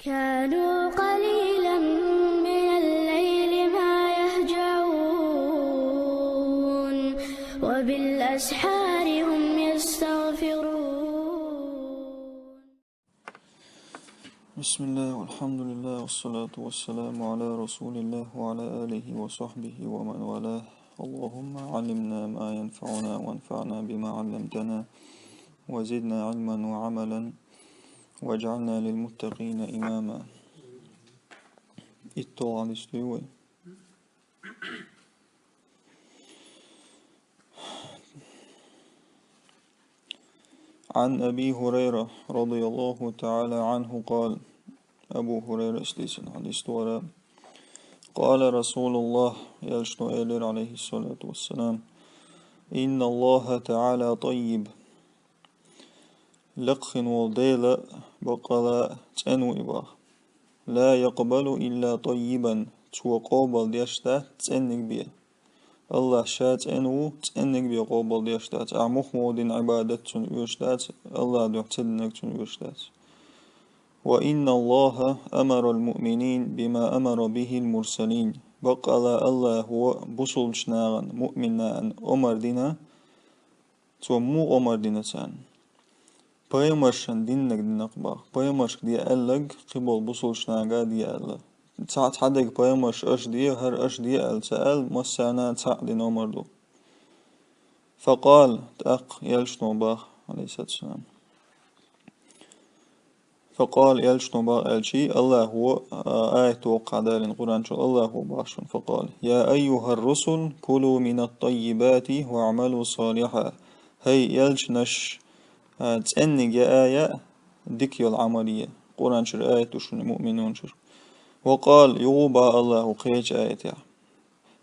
كانوا قليلا من الليل ما يهجعون وبالأسحار هم يستغفرون. بسم الله والحمد لله والصلاة والسلام على رسول الله وعلى آله وصحبه ومن والاه. اللهم علمنا ما ينفعنا وانفعنا بما علمتنا وزدنا علما وعملا واجعلنا للمتقين إماما. الطاعة الاستوى. عن أبي هريرة رضي الله تعالى عنه قال: أبو هريرة استيسن حديث طورا قال رسول الله يلشنو إلير عليه الصلاة والسلام: إن الله تعالى طيب لقخن والديل بقلا تنو إبا لا يقبل إلا طيبا تو قابل ديشتا تنك بيه الله شات أنو تأنك بقابل ديشتات أعمخ مودين عبادة يشتات الله دعتدنك يشتات. وإن الله أمر المؤمنين بما أمر به المرسلين بقال الله هو بصل شناغن مؤمنا أن أمر دينا تو مو أمر دينا تان بايمرشن دينك دينك با بايمرش دي ألق قبل بصل شناغا دي ألق تعت حدك بايمرش أش دي هر أش دي أل سأل مسانا تعدين أمر دو. فقال تأق يلشنو باخ عليه الصلاة والسلام فقال يلشنو باخ ألشي الله هو آية وقع دال القرآن شو الله هو باشن. فقال: يا أيها الرسل كلوا من الطيبات واعملوا صالحا. هي يلشنش تأنق يا آية ديكيو العملية قرآن شر آية شن مؤمنون شر. وقال يغوبا الله قيج آية: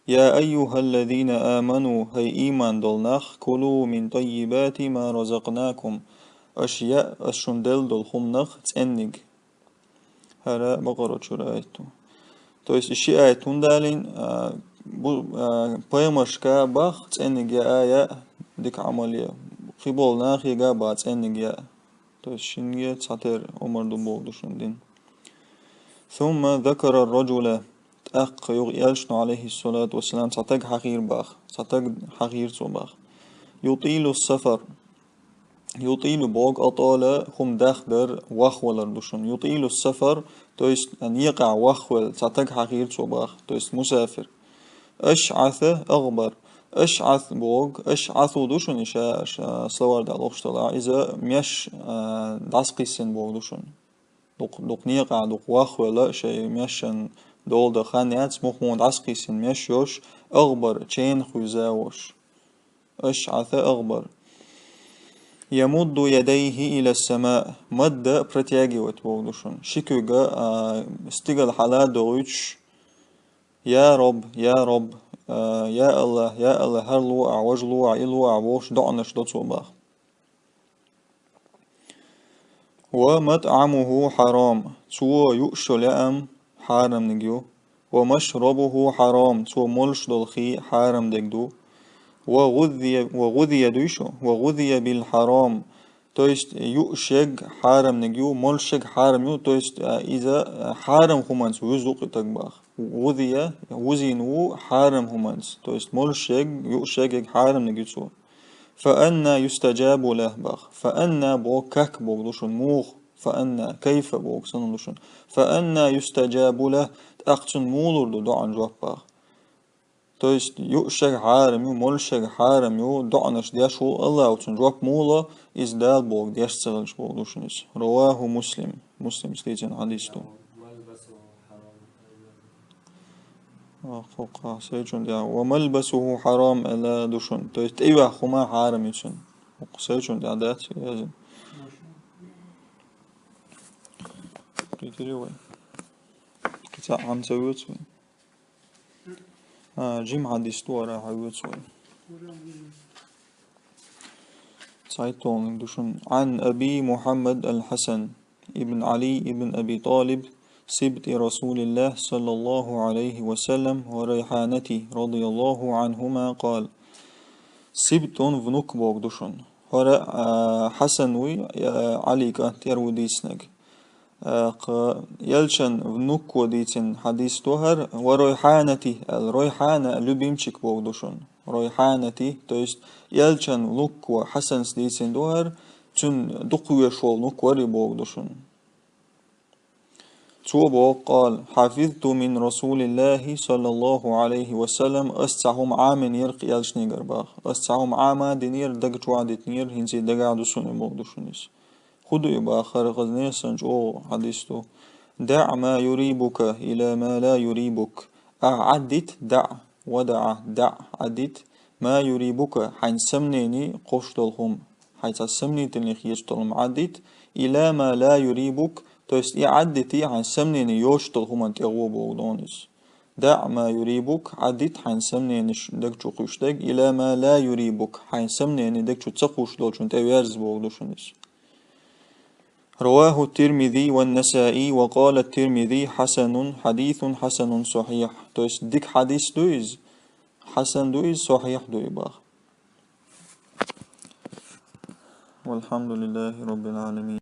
يا أيها الذين آمنوا هي إيمان دولناخ كلوا من طيبات ما رزقناكم أشياء أشندل دول خمناخ تأنق. هذا بقرة شر آية. То есть ищи آية تندالين بايمشكا باخ تأنق يا آية ديك عملية قبول ناخ يقا با تأنق يا. То есть شنية تساتر عمر دبوغ دشندين. ثم ذكر الرجل أق يلشن عليه الصلاة والسلام ستق حقير باخ ستق حقير تو باخ يطيل السفر يطيل بوغ أطالة هم داخدر وخولر دوشن يطيل السفر تو есть أن يقع وخول ستق حقير تو باخ تو есть مسافر. أشعث أغبر أشعث بوغ أشعث دوشن إشاء صور دا لغشتلا إذا ميش داسقيسن بوغ دوشن دوق نيقع دوق وخولا شيء ميشن دول دخانيات مخمود عسقيسن ميشوش أغبر تشين خوزاوش. أشعث أغبر يمد يديه إلى السماء مد برتياجي وتبودشون شكوغا استقل حالات دوغيش يا رب يا رب يا الله يا الله هر لوع وجلوع إلوع ووش دعنش دوتوباخ. ومطعمه حرام تو يؤشو لأم حرام نجيو ومشربه حرام تو ملش دلخي حرام دقدو وغذي دوشو وغذي بالحرام то есть يؤشج حرام نجيو ملشج حرام يو то есть إذا حرام همانس ويزوق تكباخ غذي وزينو حرام همانس то есть ملشج يؤشج حرام نجيو. فأنا يستجاب له باخ فأنا بوك كك بوك دوشن موخ فأنا كيف بوك سنلوشن فأنا يستجاب له أقتن مولر دو دعن جواب باخ то есть يؤشك حارم يو ملشك حارم يو دعنش ديشو الله وتن جواب مولا إزدال بوك ديش سغلش بوك دوشنش. رواه مسلم مسلم ستيجن حديثه فوق سيجون ديا وملبسه حرام ألا دوشن تو есть إيوه خما حارم يشن سيجون ديا دات يازن كتير كتا عم سويت جيم حديث تورا حويت سايتون دوشن. عن أبي محمد الحسن ابن علي ابن أبي طالب سبت رسول الله صلى الله عليه وسلم وريحانته رضي الله عنهما قال: سبت ونك بوغ دوشن هرا حسن وي علي كاتير وديسنك يلشن внукко ديتن حديث توهر وريحانتي الريحانة любимчик بودوشن ريحانتي то есть يلشن внукко حسن ديتن دوهر تون دقوة شول نكوري بودوشن توبو قال حفظت من رسول الله صلى الله عليه وسلم أستعهم عام يرق يلشني قرباخ أستعهم عاما دينير دقت وعدت نير هنسي دقعدو سنة بودوشنس خدو يبقى خارق نيسنج أو حديثتو دع ما يريبك إلى ما لا يريبك أعدت دع ودع دع عدت ما يريبك حين سمنيني قشتلهم حيث سمني تنخ يشتلهم عدت إلى ما لا يريبك то есть عدتي حين سمنيني يشتلهم أنت أغوبو دونس دع ما يريبك عدت حين سمنيني دك تشوقشتك إلى ما لا يريبك حين سمنيني دك تشوقش دولش أنت ويرز بودوشنس رواه الترمذي والنسائي وقال الترمذي حسن حديث حسن صحيح то есть ديك حديث دويز حسن دويز صحيح دوي باخ والحمد لله رب العالمين.